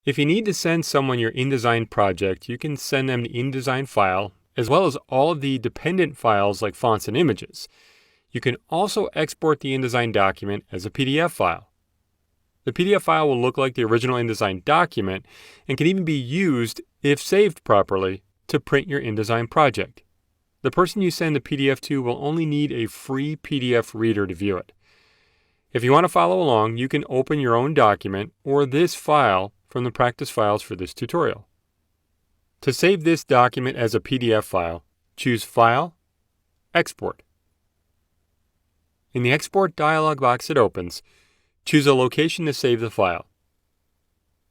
If you need to send someone your InDesign project, you can send them the InDesign file, as well as all of the dependent files like fonts and images. You can also export the InDesign document as a PDF file. The PDF file will look like the original InDesign document and can even be used, if saved properly, to print your InDesign project. The person you send the PDF to will only need a free PDF reader to view it. If you want to follow along, you can open your own document or this file from the practice files for this tutorial. To save this document as a PDF file, choose File, Export. In the Export dialog box that opens, choose a location to save the file.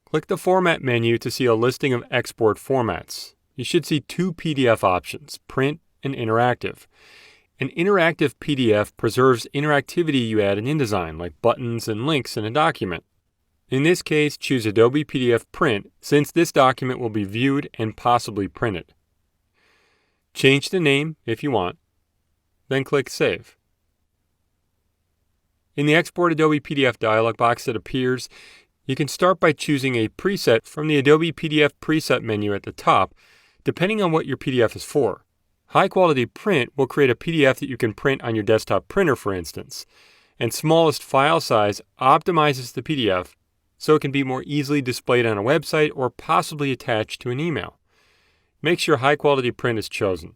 Click the Format menu to see a listing of export formats. You should see two PDF options, Print and Interactive. An interactive PDF preserves interactivity you add in InDesign, like buttons and links in a document. In this case, choose Adobe PDF Print, since this document will be viewed and possibly printed. Change the name if you want, then click Save. In the Export Adobe PDF dialog box that appears, you can start by choosing a preset from the Adobe PDF preset menu at the top, depending on what your PDF is for. High quality print will create a PDF that you can print on your desktop printer, for instance, and smallest file size optimizes the PDF so it can be more easily displayed on a website or possibly attached to an email. Make sure high quality print is chosen.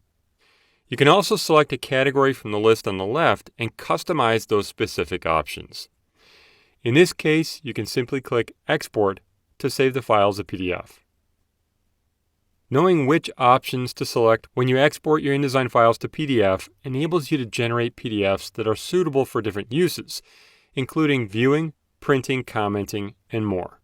You can also select a category from the list on the left and customize those specific options. In this case, you can simply click Export to save the file as a PDF. Knowing which options to select when you export your InDesign files to PDF enables you to generate PDFs that are suitable for different uses, including viewing, printing, commenting, and more.